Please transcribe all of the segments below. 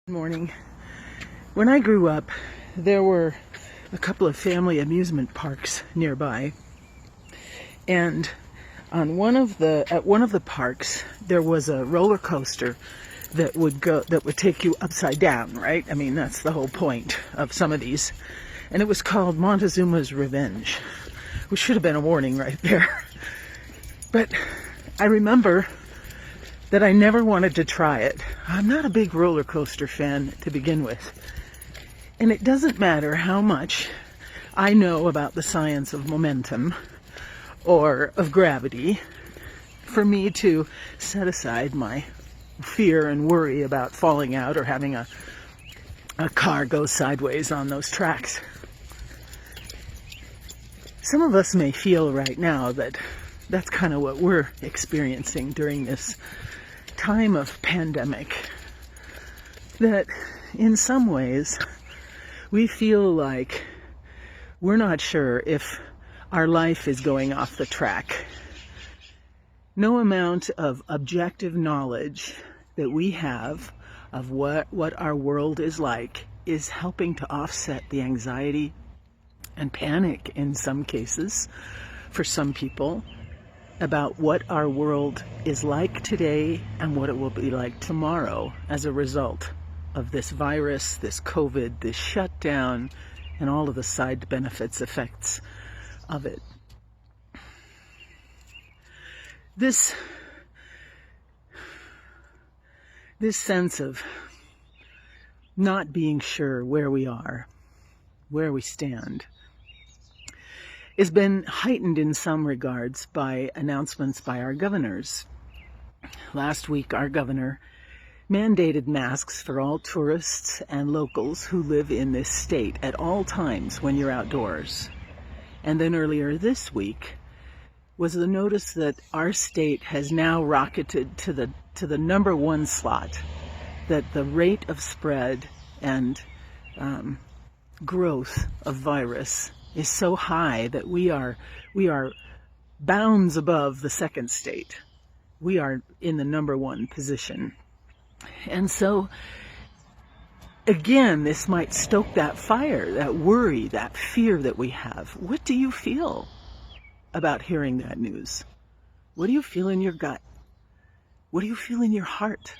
Morning. When I grew up, there were a couple of family amusement parks nearby, and at one of the parks there was a roller coaster that would take you upside down, right? I mean, that's the whole point of some of these. And it was called Montezuma's Revenge, which should have been a warning right there. But I remember that I never wanted to try it. I'm not a big roller coaster fan to begin with. And it doesn't matter how much I know about the science of momentum or of gravity for me to set aside my fear and worry about falling out or having a car go sideways on those tracks. Some of us may feel right now that that's kind of what we're experiencing during this time of pandemic, that in some ways we feel like we're not sure if our life is going off the track. No amount of objective knowledge that we have of what our world is like is helping to offset the anxiety and panic in some cases for some people about what our world is like today and what it will be like tomorrow as a result of this virus, this COVID, this shutdown, and all of the side effects of it. This sense of not being sure where we are, where we stand, has been heightened in some regards by announcements by our governors. Last week, our governor mandated masks for all tourists and locals who live in this state at all times when you're outdoors. And then earlier this week was the notice that our state has now rocketed to the number one slot, that the rate of spread and growth of virus is so high that we are bounds above the second state. We are in the number one position. And so, again, this might stoke that fire, that worry, that fear that we have. What do you feel about hearing that news? What do you feel in your gut? What do you feel in your heart?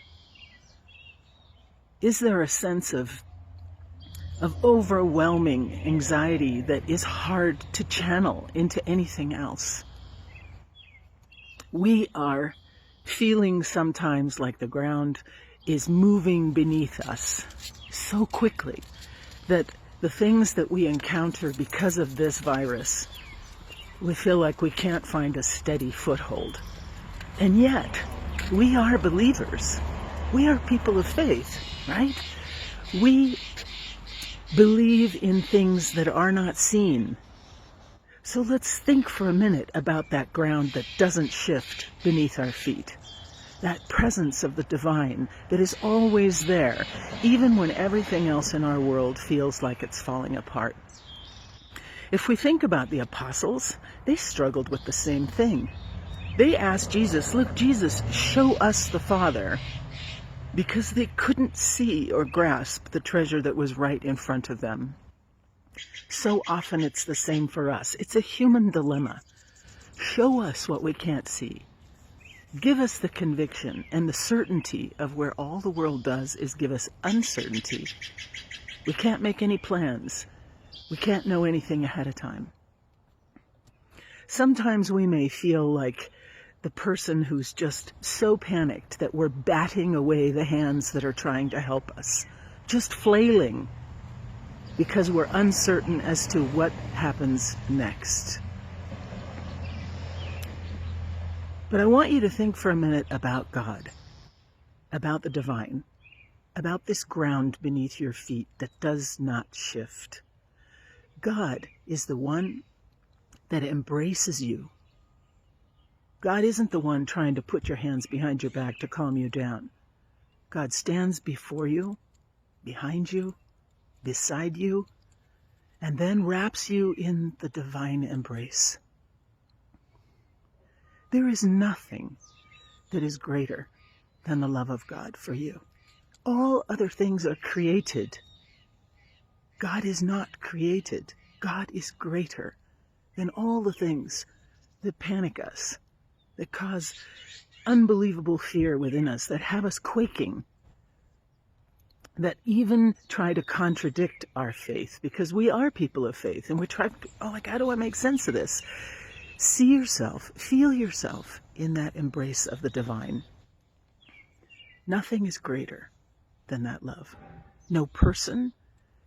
Is there a sense of overwhelming anxiety that is hard to channel into anything else? We are feeling sometimes like the ground is moving beneath us so quickly that the things that we encounter because of this virus, we feel like we can't find a steady foothold. And yet, we are believers. We are people of faith, right? We believe in things that are not seen. So let's think for a minute about that ground that doesn't shift beneath our feet. That presence of the divine that is always there, even when everything else in our world feels like it's falling apart. If we think about the apostles, they struggled with the same thing. They asked Jesus, "Look, Jesus, show us the Father," because they couldn't see or grasp the treasure that was right in front of them. So often it's the same for us. It's a human dilemma. Show us what we can't see. Give us the conviction and the certainty of where all the world does is give us uncertainty. We can't make any plans. We can't know anything ahead of time. Sometimes we may feel like the person who's just so panicked that we're batting away the hands that are trying to help us, just flailing because we're uncertain as to what happens next. But I want you to think for a minute about God, about the divine, about this ground beneath your feet that does not shift. God is the one that embraces you. God isn't the one trying to put your hands behind your back to calm you down. God stands before you, behind you, beside you, and then wraps you in the divine embrace. There is nothing that is greater than the love of God for you. all other things are created. God is not created. God is greater than all the things that panic us, that cause unbelievable fear within us, that have us quaking, that even try to contradict our faith, because we are people of faith, and we try, how do I make sense of this? See yourself, feel yourself in that embrace of the divine. Nothing is greater than that love. No person,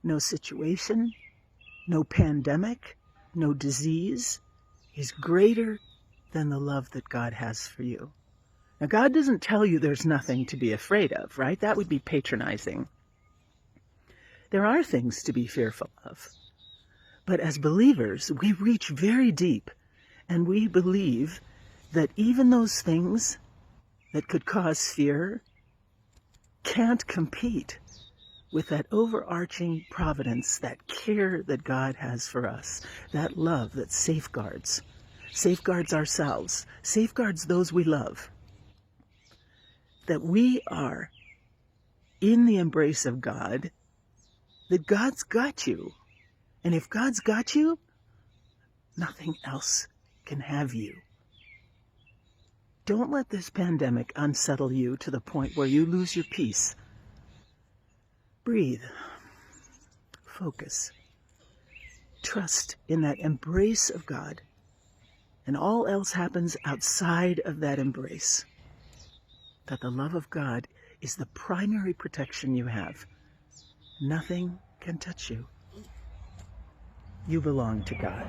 no situation, no pandemic, no disease is greater than the love that God has for you. Now, God doesn't tell you there's nothing to be afraid of, right? That would be patronizing. There are things to be fearful of. But as believers, we reach very deep, and we believe that even those things that could cause fear can't compete with that overarching providence, that care that God has for us, that love that safeguards ourselves, safeguards those we love, that we are in the embrace of God, that God's got you. And if God's got you, nothing else can have you. Don't let this pandemic unsettle you to the point where you lose your peace. Breathe. Focus. Trust in that embrace of God. And all else happens outside of that embrace. That the love of God is the primary protection you have. Nothing can touch you. You belong to God.